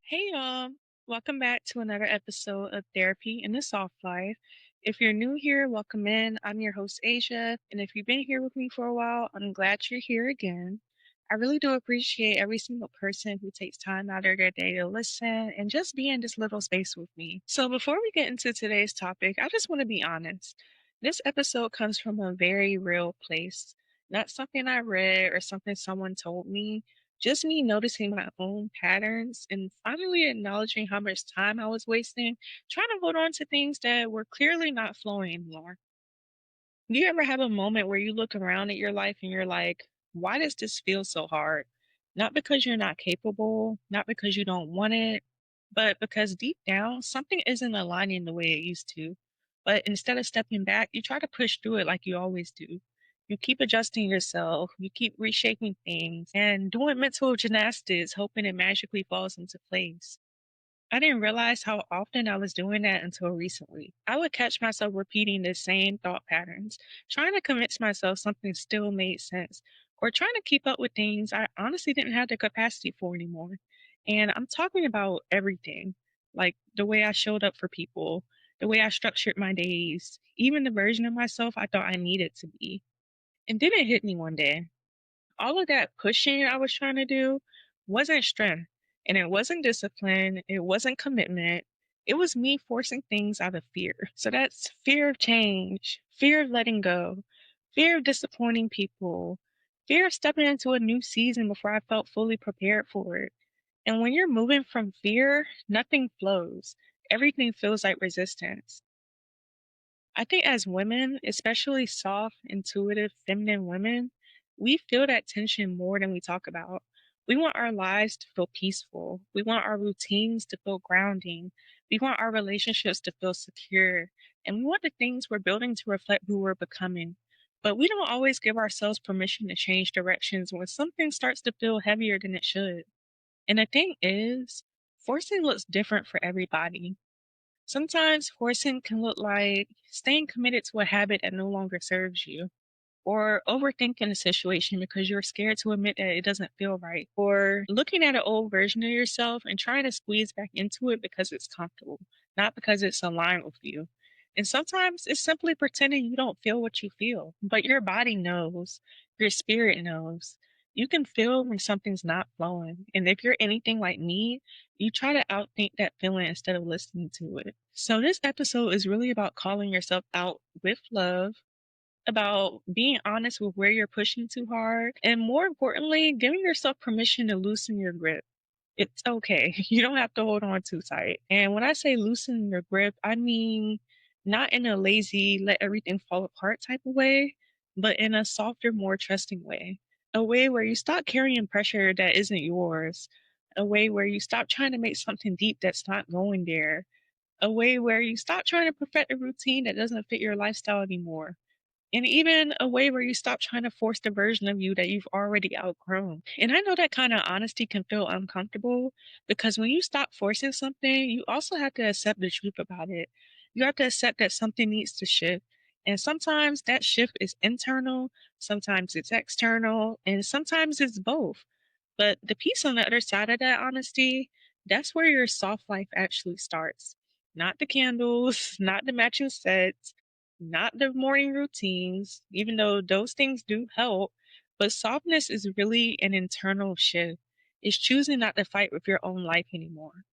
Hey, welcome back to another episode of Therapy in the Soft Life. If you're new here, welcome in. I'm your host, Asia. And if you've been here with me for a while, I'm glad you're here again. I really do appreciate every single person who takes time out of their day to listen and just be in this little space with me. So, before we get into today's topic, I just want to be honest. This episode comes from a very real place, not something I read or something someone told me, just me noticing my own patterns and finally acknowledging how much time I was wasting trying to hold on to things that were clearly not flowing anymore. Do you ever have a moment where you look around at your life and you're like, why does this feel so hard? Not because you're not capable, not because you don't want it, but because deep down, something isn't aligning the way it used to. But instead of stepping back, you try to push through it like you always do. You keep adjusting yourself, you keep reshaping things and doing mental gymnastics, hoping it magically falls into place. I didn't realize how often I was doing that until recently. I would catch myself repeating the same thought patterns, trying to convince myself something still made sense, or trying to keep up with things I honestly didn't have the capacity for anymore. And I'm talking about everything, like the way I showed up for people, the way I structured my days, even the version of myself I thought I needed to be. And then it hit me one day. All of that pushing I was trying to do wasn't strength, and it wasn't discipline, it wasn't commitment. It was me forcing things out of fear. So that's fear of change, fear of letting go, fear of disappointing people, fear of stepping into a new season before I felt fully prepared for it. And when you're moving from fear, nothing flows. Everything feels like resistance. I think as women, especially soft, intuitive, feminine women, we feel that tension more than we talk about. We want our lives to feel peaceful. We want our routines to feel grounding. We want our relationships to feel secure. And we want the things we're building to reflect who we're becoming. But we don't always give ourselves permission to change directions when something starts to feel heavier than it should. And the thing is, forcing looks different for everybody. Sometimes forcing can look like staying committed to a habit that no longer serves you, or overthinking a situation because you're scared to admit that it doesn't feel right, or looking at an old version of yourself and trying to squeeze back into it because it's comfortable, not because it's aligned with you. And sometimes it's simply pretending you don't feel what you feel, but your body knows, your spirit knows. You can feel when something's not flowing. And if you're anything like me, you try to outthink that feeling instead of listening to it. So, this episode is really about calling yourself out with love, about being honest with where you're pushing too hard, and more importantly, giving yourself permission to loosen your grip. It's okay. You don't have to hold on too tight. And when I say loosen your grip, I mean not in a lazy, let everything fall apart type of way, but in a softer, more trusting way. A way where you stop carrying pressure that isn't yours. A way where you stop trying to make something deep that's not going there. A way where you stop trying to perfect a routine that doesn't fit your lifestyle anymore, and even a way where you stop trying to force the version of you that you've already outgrown. And I know that kind of honesty can feel uncomfortable because when you stop forcing something, you also have to accept the truth about it. You have to accept that something needs to shift. And sometimes that shift is internal, sometimes it's external, and sometimes it's both. But the piece on the other side of that honesty, that's where your soft life actually starts. Not the candles, not the matching sets, not the morning routines, even though those things do help. But softness is really an internal shift. It's choosing not to fight with your own life anymore.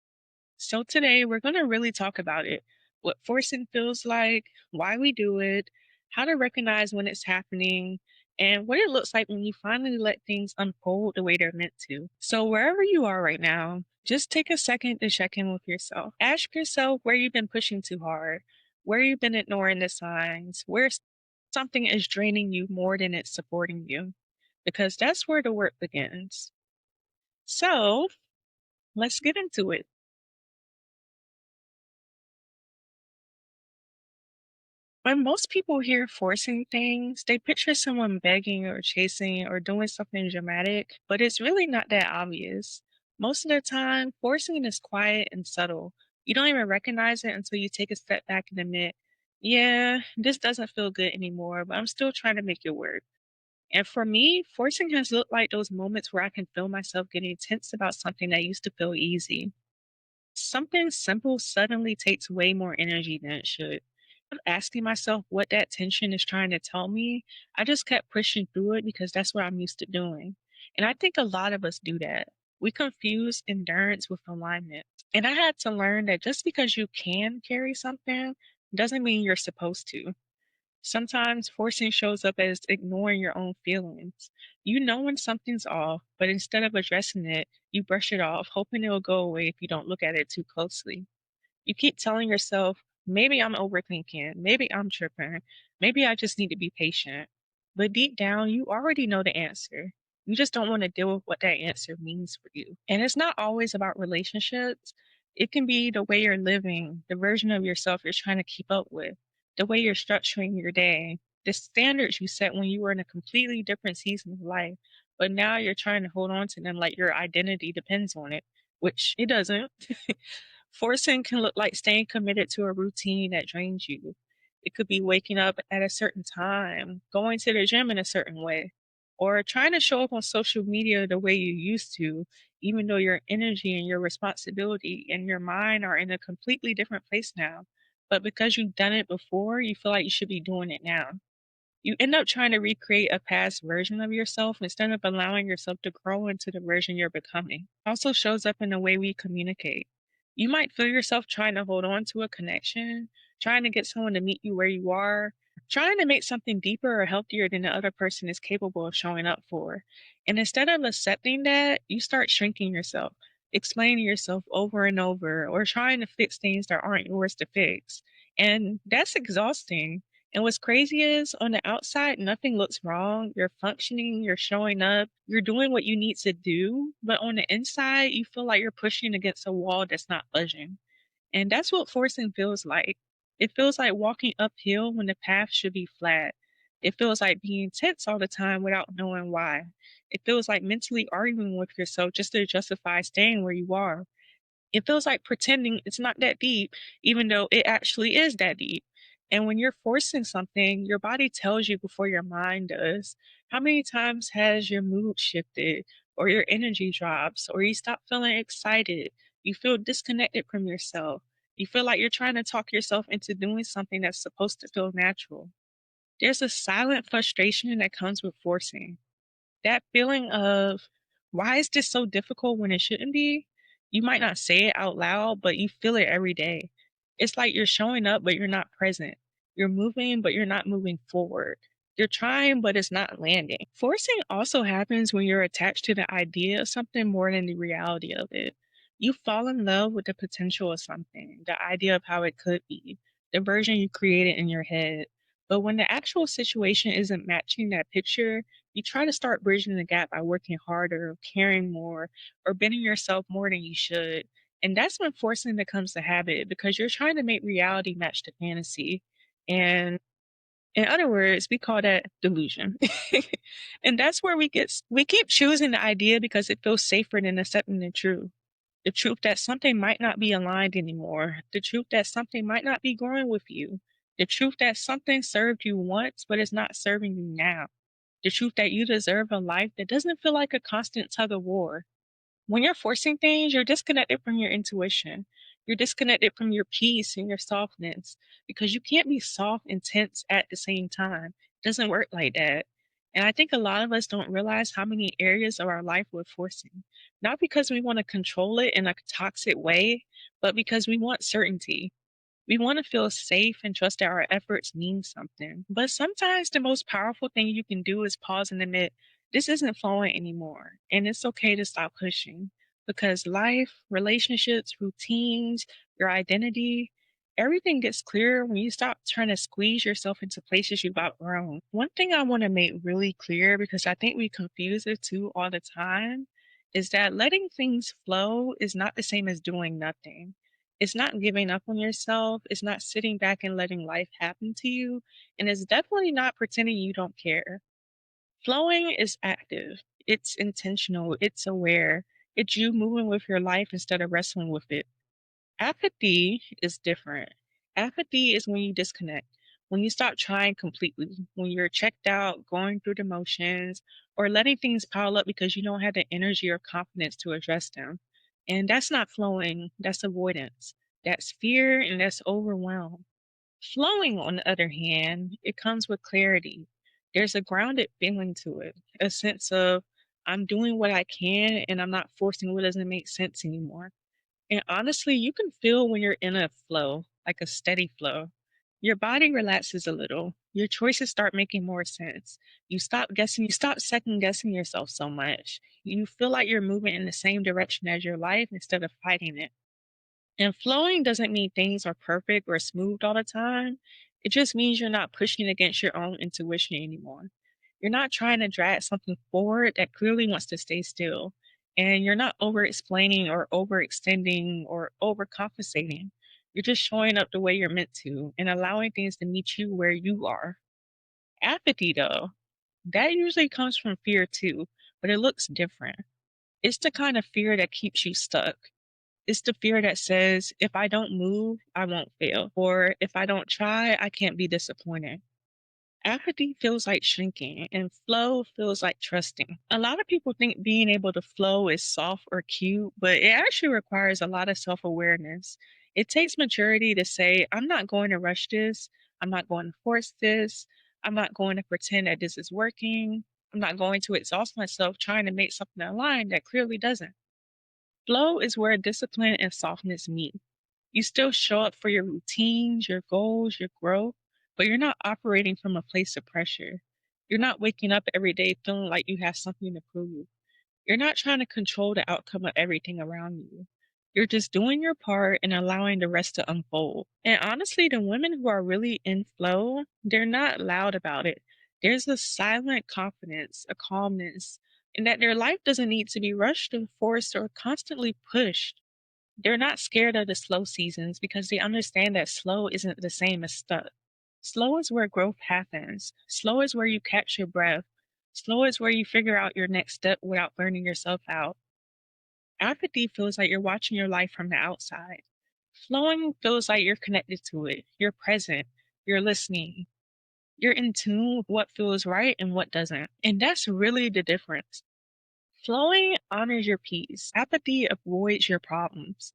So today we're going to really talk about it, what forcing feels like, why we do it, how to recognize when it's happening, and what it looks like when you finally let things unfold the way they're meant to. So wherever you are right now, just take a second to check in with yourself. Ask yourself where you've been pushing too hard, where you've been ignoring the signs, where something is draining you more than it's supporting you, because that's where the work begins. So let's get into it. When most people hear forcing things, they picture someone begging or chasing or doing something dramatic, but it's really not that obvious. Most of the time, forcing is quiet and subtle. You don't even recognize it until you take a step back and admit, yeah, this doesn't feel good anymore, but I'm still trying to make it work. And for me, forcing has looked like those moments where I can feel myself getting tense about something that used to feel easy. Something simple suddenly takes way more energy than it should. I'm asking myself what that tension is trying to tell me. I just kept pushing through it because that's what I'm used to doing. And I think a lot of us do that. We confuse endurance with alignment. And I had to learn that just because you can carry something doesn't mean you're supposed to. Sometimes forcing shows up as ignoring your own feelings. You know when something's off, but instead of addressing it, you brush it off, hoping it'll go away if you don't look at it too closely. You keep telling yourself, maybe I'm overthinking, maybe I'm tripping, maybe I just need to be patient. But deep down, you already know the answer. You just don't want to deal with what that answer means for you. And it's not always about relationships. It can be the way you're living, the version of yourself you're trying to keep up with, the way you're structuring your day, the standards you set when you were in a completely different season of life. But now you're trying to hold on to them like your identity depends on it, which it doesn't. Forcing can look like staying committed to a routine that drains you. It could be waking up at a certain time, going to the gym in a certain way, or trying to show up on social media the way you used to, even though your energy and your responsibility and your mind are in a completely different place now. But because you've done it before, you feel like you should be doing it now. You end up trying to recreate a past version of yourself instead of allowing yourself to grow into the version you're becoming. Also shows up in the way we communicate. You might feel yourself trying to hold on to a connection, trying to get someone to meet you where you are, trying to make something deeper or healthier than the other person is capable of showing up for. And instead of accepting that, you start shrinking yourself, explaining yourself over and over, or trying to fix things that aren't yours to fix. And that's exhausting. And what's crazy is on the outside, nothing looks wrong. You're functioning, you're showing up, you're doing what you need to do. But on the inside, you feel like you're pushing against a wall that's not budging. And that's what forcing feels like. It feels like walking uphill when the path should be flat. It feels like being tense all the time without knowing why. It feels like mentally arguing with yourself just to justify staying where you are. It feels like pretending it's not that deep, even though it actually is that deep. And when you're forcing something, your body tells you before your mind does. How many times has your mood shifted, or your energy drops, or you stop feeling excited? You feel disconnected from yourself. You feel like you're trying to talk yourself into doing something that's supposed to feel natural. There's a silent frustration that comes with forcing. That feeling of, why is this so difficult when it shouldn't be? You might not say it out loud, but you feel it every day. It's like you're showing up, but you're not present. You're moving, but you're not moving forward. You're trying, but it's not landing. Forcing also happens when you're attached to the idea of something more than the reality of it. You fall in love with the potential of something, the idea of how it could be, the version you created in your head. But when the actual situation isn't matching that picture, you try to start bridging the gap by working harder, caring more, or bending yourself more than you should. And that's when forcing becomes a habit because you're trying to make reality match the fantasy. And in other words, we call that delusion. And that's where we keep choosing the idea because it feels safer than accepting the truth. The truth that something might not be aligned anymore. The truth that something might not be growing with you. The truth that something served you once, but is not serving you now. The truth that you deserve a life that doesn't feel like a constant tug of war. When you're forcing things, you're disconnected from your intuition. You're disconnected from your peace and your softness because you can't be soft and tense at the same time. It doesn't work like that. And I think a lot of us don't realize how many areas of our life we're forcing. Not because we want to control it in a toxic way, but because we want certainty. We want to feel safe and trust that our efforts mean something. But sometimes the most powerful thing you can do is pause and admit this isn't flowing anymore. And it's okay to stop pushing because life, relationships, routines, your identity, everything gets clearer when you stop trying to squeeze yourself into places you've outgrown. One thing I want to make really clear because I think we confuse the two all the time is that letting things flow is not the same as doing nothing. It's not giving up on yourself. It's not sitting back and letting life happen to you. And it's definitely not pretending you don't care. Flowing is active, it's intentional, it's aware. It's you moving with your life instead of wrestling with it. Apathy is different. Apathy is when you disconnect, when you stop trying completely, when you're checked out, going through the motions, or letting things pile up because you don't have the energy or confidence to address them. And that's not flowing, that's avoidance. That's fear and that's overwhelm. Flowing, on the other hand, it comes with clarity. There's a grounded feeling to it, a sense of I'm doing what I can and I'm not forcing what doesn't make sense anymore. And honestly, you can feel when you're in a flow, like a steady flow. Your body relaxes a little. Your choices start making more sense. You stop second guessing yourself so much. You feel like you're moving in the same direction as your life instead of fighting it. And flowing doesn't mean things are perfect or smooth all the time. It just means you're not pushing against your own intuition anymore. You're not trying to drag something forward that clearly wants to stay still. And you're not over explaining or overextending or overcompensating. You're just showing up the way you're meant to and allowing things to meet you where you are. Apathy, though, that usually comes from fear too, but it looks different. It's the kind of fear that keeps you stuck. It's the fear that says, if I don't move, I won't fail. Or if I don't try, I can't be disappointed. Apathy feels like shrinking, and flow feels like trusting. A lot of people think being able to flow is soft or cute, but it actually requires a lot of self awareness. It takes maturity to say, I'm not going to rush this. I'm not going to force this. I'm not going to pretend that this is working. I'm not going to exhaust myself trying to make something align that clearly doesn't. Flow is where discipline and softness meet. You still show up for your routines, your goals, your growth, but you're not operating from a place of pressure. You're not waking up every day feeling like you have something to prove. You're not trying to control the outcome of everything around you. You're just doing your part and allowing the rest to unfold. And honestly, the women who are really in flow, they're not loud about it. There's a silent confidence, a calmness, and that their life doesn't need to be rushed and forced or constantly pushed. They're not scared of the slow seasons because they understand that slow isn't the same as stuck. Slow is where growth happens. Slow is where you catch your breath. Slow is where you figure out your next step without burning yourself out. Apathy feels like you're watching your life from the outside. Flowing feels like you're connected to it. You're present. You're listening. You're in tune with what feels right and what doesn't. And that's really the difference. Flowing honors your peace. Apathy avoids your problems.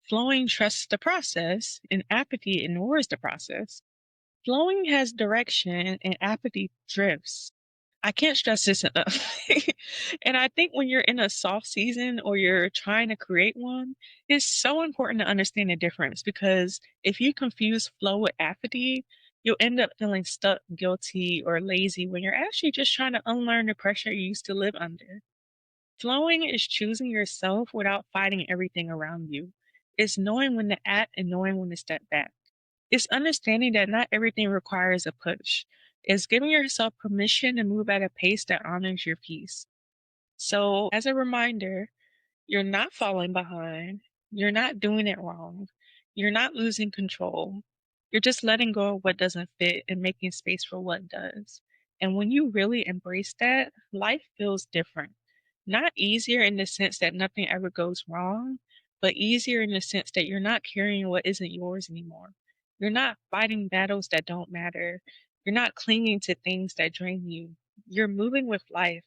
Flowing trusts the process, and apathy ignores the process. Flowing has direction, and apathy drifts. I can't stress this enough. And I think when you're in a soft season or you're trying to create one, it's so important to understand the difference because if you confuse flow with apathy, you'll end up feeling stuck, guilty, or lazy when you're actually just trying to unlearn the pressure you used to live under. Flowing is choosing yourself without fighting everything around you. It's knowing when to act and knowing when to step back. It's understanding that not everything requires a push. It's giving yourself permission to move at a pace that honors your peace. So, as a reminder, you're not falling behind. You're not doing it wrong. You're not losing control. You're just letting go of what doesn't fit and making space for what does. And when you really embrace that, life feels different. Not easier in the sense that nothing ever goes wrong, but easier in the sense that you're not carrying what isn't yours anymore. You're not fighting battles that don't matter. You're not clinging to things that drain you. You're moving with life,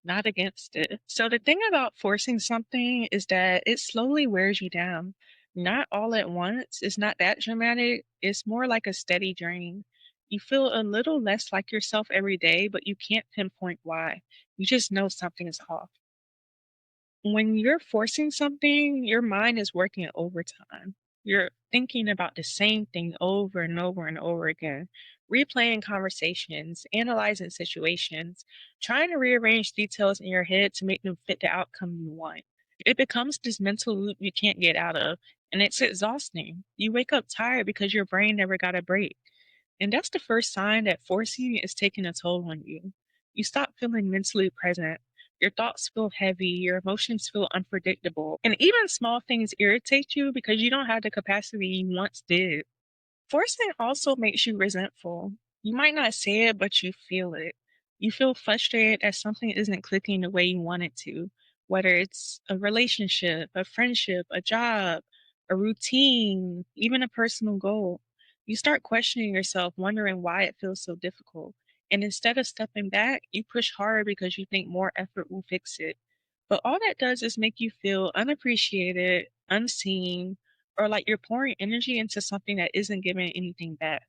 not against it. So the thing about forcing something is that it slowly wears you down. Not all at once. It's not that dramatic. It's more like a steady drain. You feel a little less like yourself every day, but you can't pinpoint why. You just know something is off. When you're forcing something, your mind is working overtime. You're thinking about the same thing over and over and over again, replaying conversations, analyzing situations, trying to rearrange details in your head to make them fit the outcome you want. It becomes this mental loop you can't get out of, and it's exhausting. You wake up tired because your brain never got a break. And that's the first sign that forcing is taking a toll on you. You stop feeling mentally present. Your thoughts feel heavy, your emotions feel unpredictable, and even small things irritate you because you don't have the capacity you once did. Forcing also makes you resentful. You might not say it, but you feel it. You feel frustrated that something isn't clicking the way you want it to, whether it's a relationship, a friendship, a job, a routine, even a personal goal. You start questioning yourself, wondering why it feels so difficult. And instead of stepping back, you push harder because you think more effort will fix it. But all that does is make you feel unappreciated, unseen, or like you're pouring energy into something that isn't giving anything back.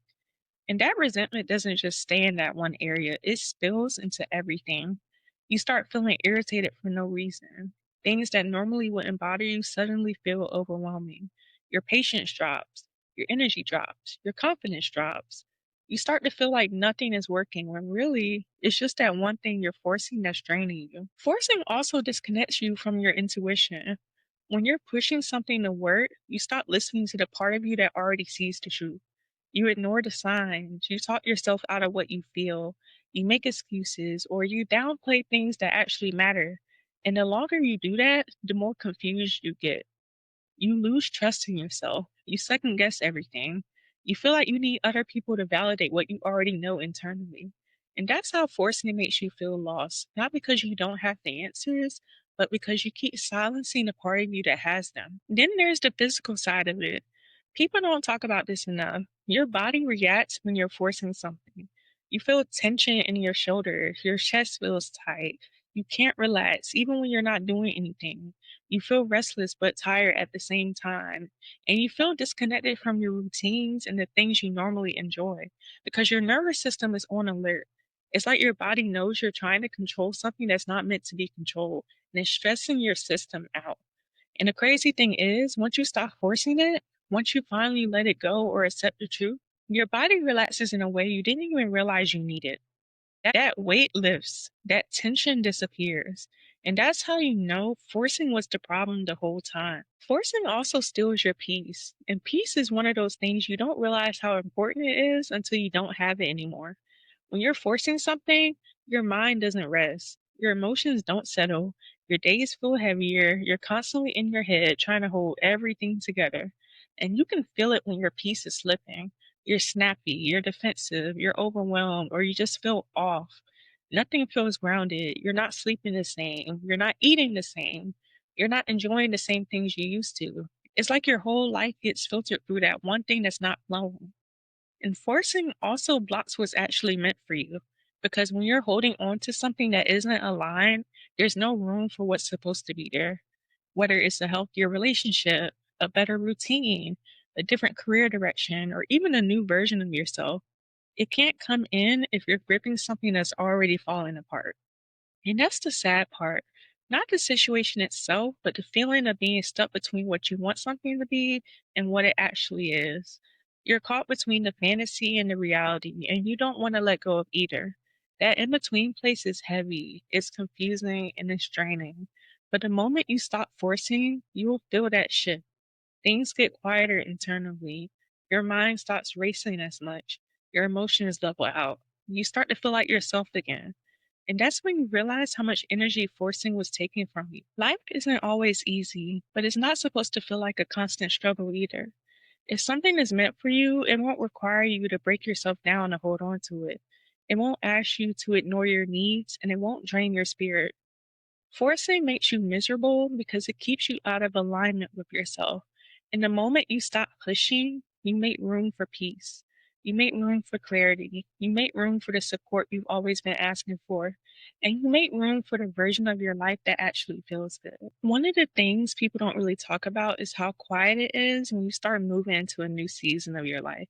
And that resentment doesn't just stay in that one area, it spills into everything. You start feeling irritated for no reason. Things that normally wouldn't bother you suddenly feel overwhelming. Your patience drops, your energy drops, your confidence drops. You start to feel like nothing is working when really it's just that one thing you're forcing that's draining you. Forcing also disconnects you from your intuition. When you're pushing something to work, you stop listening to the part of you that already sees the truth. You ignore the signs, you talk yourself out of what you feel, you make excuses, or you downplay things that actually matter. And the longer you do that, the more confused you get. You lose trust in yourself. You second guess everything. You feel like you need other people to validate what you already know internally. And that's how forcing it makes you feel lost, not because you don't have the answers, but because you keep silencing the part of you that has them. Then there's the physical side of it. People don't talk about this enough. Your body reacts when you're forcing something. You feel tension in your shoulders, your chest feels tight. You can't relax, even when you're not doing anything. You feel restless but tired at the same time. And you feel disconnected from your routines and the things you normally enjoy because your nervous system is on alert. It's like your body knows you're trying to control something that's not meant to be controlled and it's stressing your system out. And the crazy thing is, once you stop forcing it, once you finally let it go or accept the truth, your body relaxes in a way you didn't even realize you needed. That weight lifts, that tension disappears. And that's how you know forcing was the problem the whole time. Forcing also steals your peace. And peace is one of those things you don't realize how important it is until you don't have it anymore. When you're forcing something, your mind doesn't rest. Your emotions don't settle. Your days feel heavier. You're constantly in your head trying to hold everything together. And you can feel it when your peace is slipping. You're snappy, you're defensive, you're overwhelmed, or you just feel off. Nothing feels grounded. You're not sleeping the same. You're not eating the same. You're not enjoying the same things you used to. It's like your whole life gets filtered through that one thing that's not flowing. Enforcing also blocks what's actually meant for you. Because when you're holding on to something that isn't aligned, there's no room for what's supposed to be there. Whether it's a healthier relationship, a better routine, a different career direction, or even a new version of yourself, it can't come in if you're gripping something that's already falling apart. And that's the sad part. Not the situation itself, but the feeling of being stuck between what you want something to be and what it actually is. You're caught between the fantasy and the reality, and you don't want to let go of either. That in between place is heavy, it's confusing, and it's draining. But the moment you stop forcing, you will feel that shift. Things get quieter internally. Your mind stops racing as much. Your emotions level out. You start to feel like yourself again. And that's when you realize how much energy forcing was taking from you. Life isn't always easy, but it's not supposed to feel like a constant struggle either. If something is meant for you, it won't require you to break yourself down to hold on to it. It won't ask you to ignore your needs, and it won't drain your spirit. Forcing makes you miserable because it keeps you out of alignment with yourself. And the moment you stop pushing, you make room for peace. You make room for clarity. You make room for the support you've always been asking for. And you make room for the version of your life that actually feels good. One of the things people don't really talk about is how quiet it is when you start moving into a new season of your life.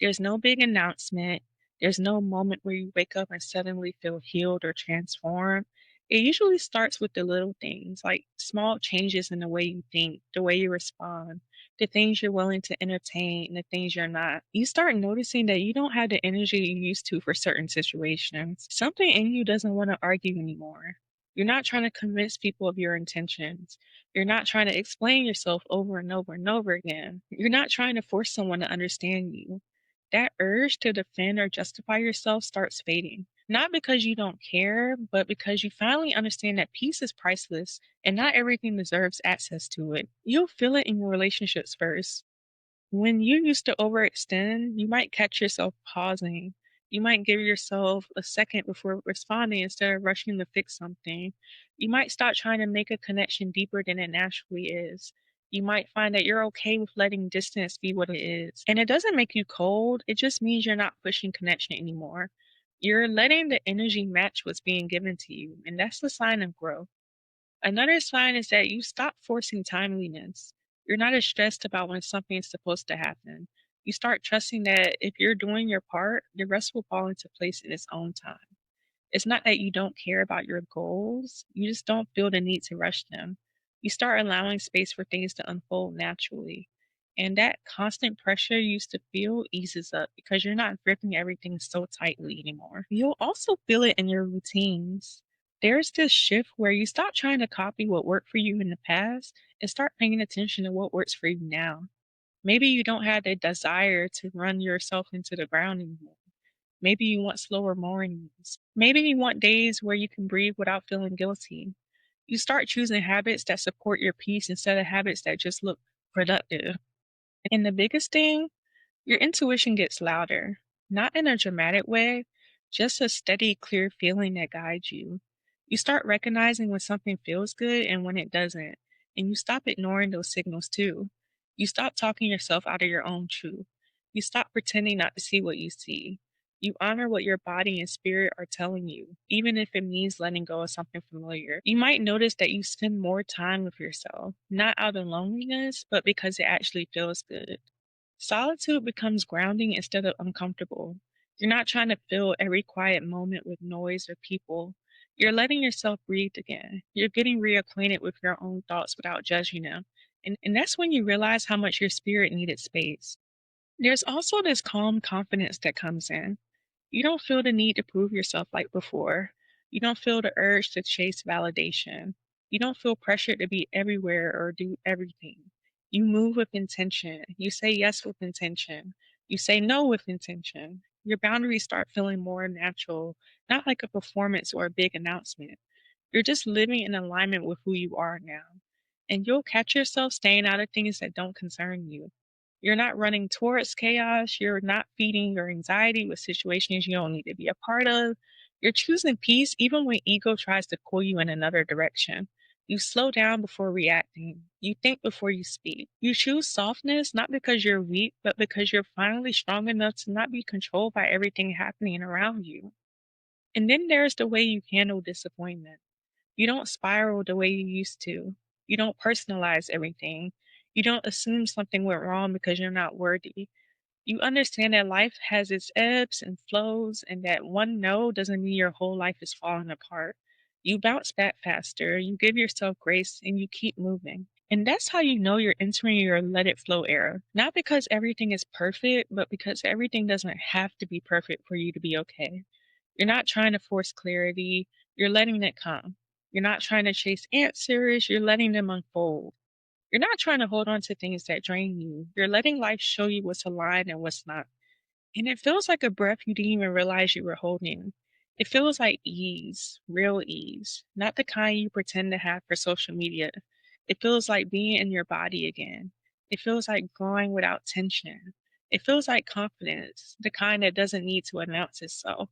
There's no big announcement. There's no moment where you wake up and suddenly feel healed or transformed. It usually starts with the little things, like small changes in the way you think, the way you respond, the things you're willing to entertain, and the things you're not. You start noticing that you don't have the energy you used to for certain situations. Something in you doesn't want to argue anymore. You're not trying to convince people of your intentions. You're not trying to explain yourself over and over and over again. You're not trying to force someone to understand you. That urge to defend or justify yourself starts fading. Not because you don't care, but because you finally understand that peace is priceless and not everything deserves access to it. You'll feel it in your relationships first. When you used to overextend, you might catch yourself pausing. You might give yourself a second before responding instead of rushing to fix something. You might start trying to make a connection deeper than it naturally is. You might find that you're okay with letting distance be what it is. And it doesn't make you cold, it just means you're not pushing connection anymore. You're letting the energy match what's being given to you, and that's the sign of growth. Another sign is that you stop forcing timeliness. You're not as stressed about when something is supposed to happen. You start trusting that if you're doing your part, the rest will fall into place in its own time. It's not that you don't care about your goals, you just don't feel the need to rush them. You start allowing space for things to unfold naturally. And that constant pressure you used to feel eases up because you're not gripping everything so tightly anymore. You'll also feel it in your routines. There's this shift where you stop trying to copy what worked for you in the past and start paying attention to what works for you now. Maybe you don't have the desire to run yourself into the ground anymore. Maybe you want slower mornings. Maybe you want days where you can breathe without feeling guilty. You start choosing habits that support your peace instead of habits that just look productive. And the biggest thing, your intuition gets louder, not in a dramatic way, just a steady, clear feeling that guides you. You start recognizing when something feels good and when it doesn't, and you stop ignoring those signals too. You stop talking yourself out of your own truth. You stop pretending not to see what you see. You honor what your body and spirit are telling you, even if it means letting go of something familiar. You might notice that you spend more time with yourself, not out of loneliness, but because it actually feels good. Solitude becomes grounding instead of uncomfortable. You're not trying to fill every quiet moment with noise or people. You're letting yourself breathe again. You're getting reacquainted with your own thoughts without judging them. And that's when you realize how much your spirit needed space. There's also this calm confidence that comes in. You don't feel the need to prove yourself like before. You don't feel the urge to chase validation. You don't feel pressured to be everywhere or do everything. You move with intention. You say yes with intention. You say no with intention. Your boundaries start feeling more natural, not like a performance or a big announcement. You're just living in alignment with who you are now. And you'll catch yourself staying out of things that don't concern you. You're not running towards chaos. You're not feeding your anxiety with situations you don't need to be a part of. You're choosing peace even when ego tries to pull you in another direction. You slow down before reacting. You think before you speak. You choose softness not because you're weak, but because you're finally strong enough to not be controlled by everything happening around you. And then there's the way you handle disappointment. You don't spiral the way you used to. You don't personalize everything. You don't assume something went wrong because you're not worthy. You understand that life has its ebbs and flows, and that one no doesn't mean your whole life is falling apart. You bounce back faster, you give yourself grace, and you keep moving. And that's how you know you're entering your let it flow era. Not because everything is perfect, but because everything doesn't have to be perfect for you to be okay. You're not trying to force clarity, you're letting it come. You're not trying to chase answers, you're letting them unfold. You're not trying to hold on to things that drain you. You're letting life show you what's aligned and what's not. And it feels like a breath you didn't even realize you were holding. It feels like ease, real ease, not the kind you pretend to have for social media. It feels like being in your body again. It feels like growing without tension. It feels like confidence, the kind that doesn't need to announce itself.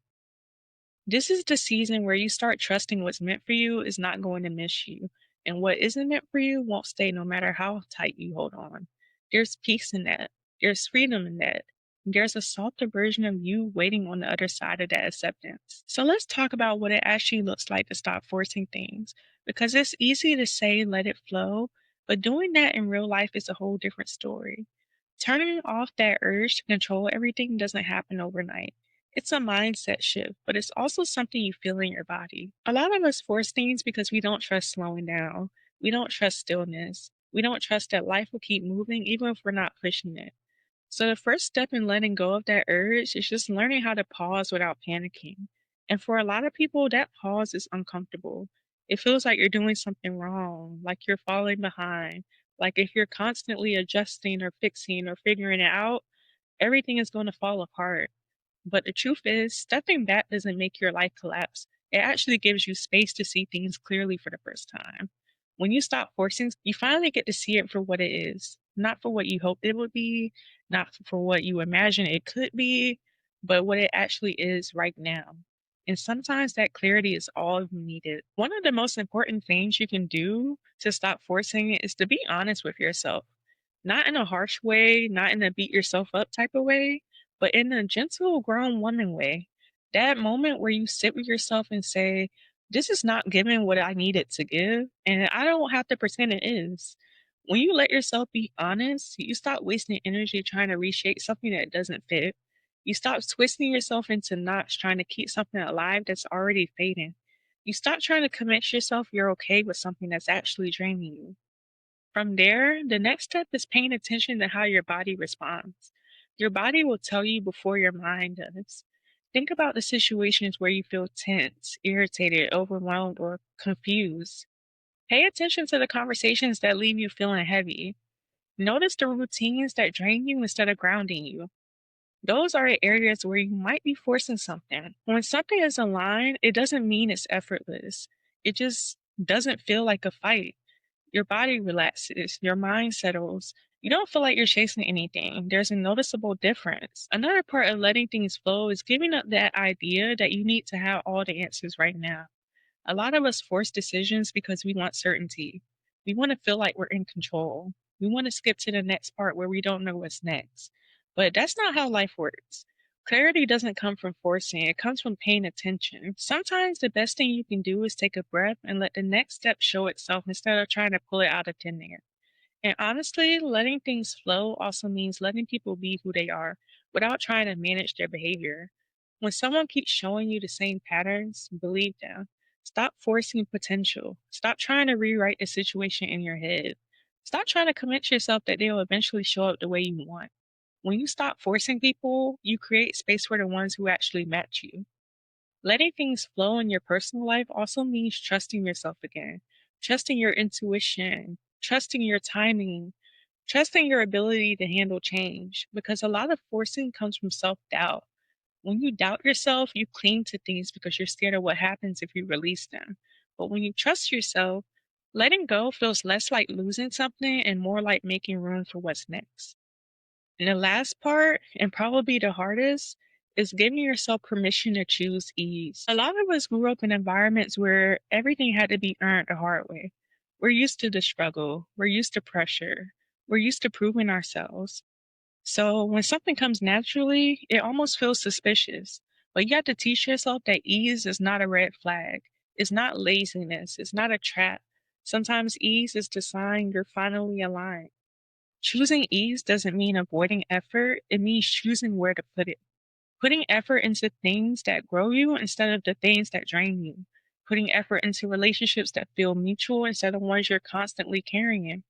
This is the season where you start trusting what's meant for you is not going to miss you, and what isn't meant for you won't stay no matter how tight you hold on. There's peace in that. There's freedom in that. There's a softer version of you waiting on the other side of that acceptance. So let's talk about what it actually looks like to stop forcing things. Because it's easy to say let it flow, but doing that in real life is a whole different story. Turning off that urge to control everything doesn't happen overnight. It's a mindset shift, but it's also something you feel in your body. A lot of us force things because we don't trust slowing down. We don't trust stillness. We don't trust that life will keep moving even if we're not pushing it. So the first step in letting go of that urge is just learning how to pause without panicking. And for a lot of people, that pause is uncomfortable. It feels like you're doing something wrong, like you're falling behind, like if you're constantly adjusting or fixing or figuring it out, everything is going to fall apart. But the truth is, stepping back doesn't make your life collapse. It actually gives you space to see things clearly for the first time. When you stop forcing, you finally get to see it for what it is, not for what you hoped it would be, not for what you imagine it could be, but what it actually is right now. And sometimes that clarity is all you needed. One of the most important things you can do to stop forcing it is to be honest with yourself. Not in a harsh way, not in a beat yourself up type of way, but in a gentle, grown woman way. That moment where you sit with yourself and say, This is not giving what I needed to give, and I don't have to pretend it is. When you let yourself be honest, you stop wasting energy trying to reshape something that doesn't fit. You stop twisting yourself into knots trying to keep something alive that's already fading. You stop trying to convince yourself you're okay with something that's actually draining you. From there, the next step is paying attention to how your body responds. Your body will tell you before your mind does. Think about the situations where you feel tense, irritated, overwhelmed, or confused. Pay attention to the conversations that leave you feeling heavy. Notice the routines that drain you instead of grounding you. Those are the areas where you might be forcing something. When something is aligned, it doesn't mean it's effortless. It just doesn't feel like a fight. Your body relaxes, your mind settles. You don't feel like you're chasing anything. There's a noticeable difference. Another part of letting things flow is giving up that idea that you need to have all the answers right now. A lot of us force decisions because we want certainty. We want to feel like we're in control. We want to skip to the next part where we don't know what's next. But that's not how life works. Clarity doesn't come from forcing, it comes from paying attention. Sometimes the best thing you can do is take a breath and let the next step show itself instead of trying to pull it out of thin air. And honestly, letting things flow also means letting people be who they are without trying to manage their behavior. When someone keeps showing you the same patterns, believe them. Stop forcing potential. Stop trying to rewrite the situation in your head. Stop trying to convince yourself that they'll eventually show up the way you want. When you stop forcing people, you create space for the ones who actually match you. Letting things flow in your personal life also means trusting yourself again, trusting your intuition, trusting your timing, trusting your ability to handle change. Because a lot of forcing comes from self doubt. When you doubt yourself, you cling to things because you're scared of what happens if you release them. But when you trust yourself, letting go feels less like losing something and more like making room for what's next. And the last part, and probably the hardest, is giving yourself permission to choose ease. A lot of us grew up in environments where everything had to be earned the hard way. We're used to the struggle, we're used to pressure, we're used to proving ourselves. So when something comes naturally, it almost feels suspicious. But you have to teach yourself that ease is not a red flag. It's not laziness. It's not a trap. Sometimes ease is the sign you're finally aligned. Choosing ease doesn't mean avoiding effort, it means choosing where to put it. Putting effort into things that grow you instead of the things that drain you. Putting effort into relationships that feel mutual instead of ones you're constantly carrying.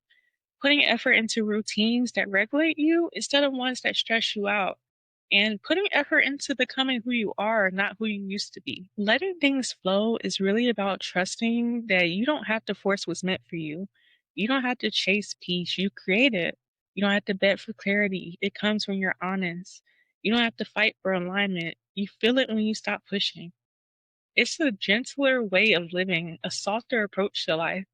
Putting effort into routines that regulate you instead of ones that stress you out. And putting effort into becoming who you are, not who you used to be. Letting things flow is really about trusting that you don't have to force what's meant for you. You don't have to chase peace, you create it. You don't have to beg for clarity, it comes when you're honest. You don't have to fight for alignment, you feel it when you stop pushing. It's a gentler way of living, a softer approach to life,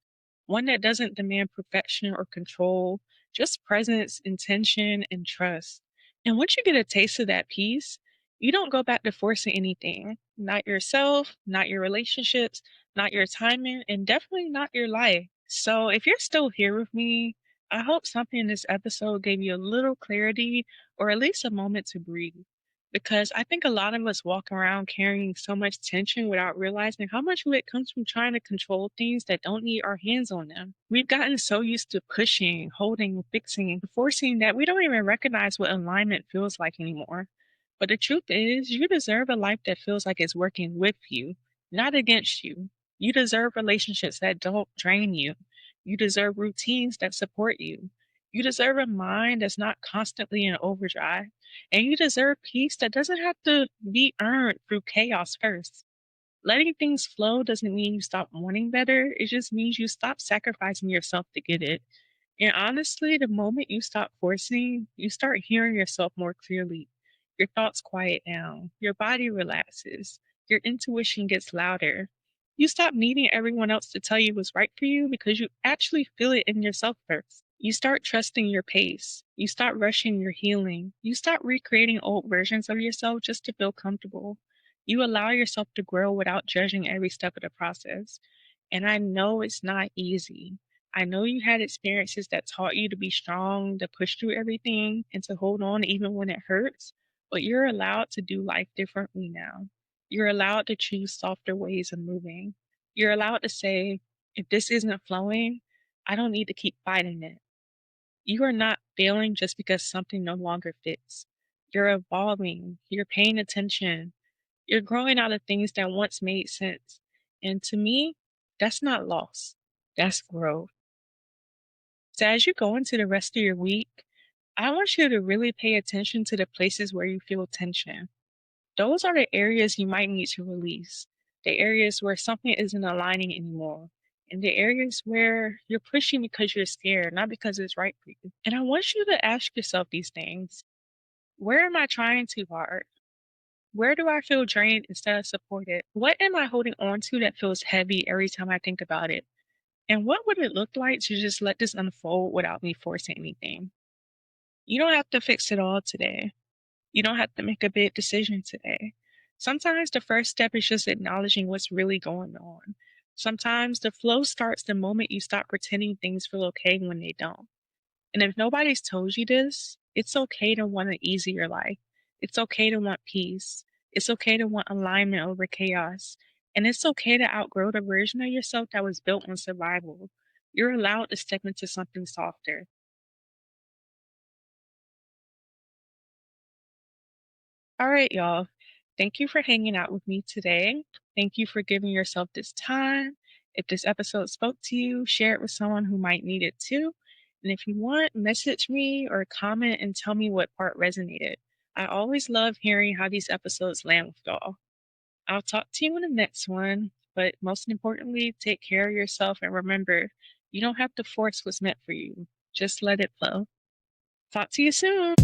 one that doesn't demand perfection or control, just presence, intention, and trust. And once you get a taste of that peace, you don't go back to forcing anything. Not yourself, not your relationships, not your timing, and definitely not your life. So if you're still here with me, I hope something in this episode gave you a little clarity or at least a moment to breathe. Because I think a lot of us walk around carrying so much tension without realizing how much of it comes from trying to control things that don't need our hands on them. We've gotten so used to pushing, holding, fixing, forcing that we don't even recognize what alignment feels like anymore. But the truth is, you deserve a life that feels like it's working with you, not against you. You deserve relationships that don't drain you. You deserve routines that support you. You deserve a mind that's not constantly in overdrive. And you deserve peace that doesn't have to be earned through chaos first. Letting things flow doesn't mean you stop wanting better, it just means you stop sacrificing yourself to get it. And honestly, the moment you stop forcing, you start hearing yourself more clearly. Your thoughts quiet down, your body relaxes, your intuition gets louder. You stop needing everyone else to tell you what's right for you because you actually feel it in yourself first. You start trusting your pace. You start rushing your healing. You start recreating old versions of yourself just to feel comfortable. You allow yourself to grow without judging every step of the process. And I know it's not easy. I know you had experiences that taught you to be strong, to push through everything, and to hold on even when it hurts. But you're allowed to do life differently now. You're allowed to choose softer ways of moving. You're allowed to say, if this isn't flowing, I don't need to keep fighting it. You are not failing just because something no longer fits. You're evolving, you're paying attention, you're growing out of things that once made sense. And to me, that's not loss, that's growth. So as you go into the rest of your week, I want you to really pay attention to the places where you feel tension. Those are the areas you might need to release, the areas where something isn't aligning anymore, and the areas where you're pushing because you're scared, not because it's right for you. And I want you to ask yourself these things. Where am I trying too hard? Where do I feel drained instead of supported? What am I holding on to that feels heavy every time I think about it? And what would it look like to just let this unfold without me forcing anything? You don't have to fix it all today. You don't have to make a big decision today. Sometimes the first step is just acknowledging what's really going on. Sometimes the flow starts the moment you stop pretending things feel okay when they don't. And if nobody's told you this, it's okay to want an easier life. It's okay to want peace. It's okay to want alignment over chaos. And it's okay to outgrow the version of yourself that was built on survival. You're allowed to step into something softer. All right, y'all. Thank you for hanging out with me today. Thank you for giving yourself this time. If this episode spoke to you, share it with someone who might need it too. And if you want, message me or comment and tell me what part resonated. I always love hearing how these episodes land with y'all. I'll talk to you in the next one, but most importantly, take care of yourself and remember, you don't have to force what's meant for you. Just let it flow. Talk to you soon.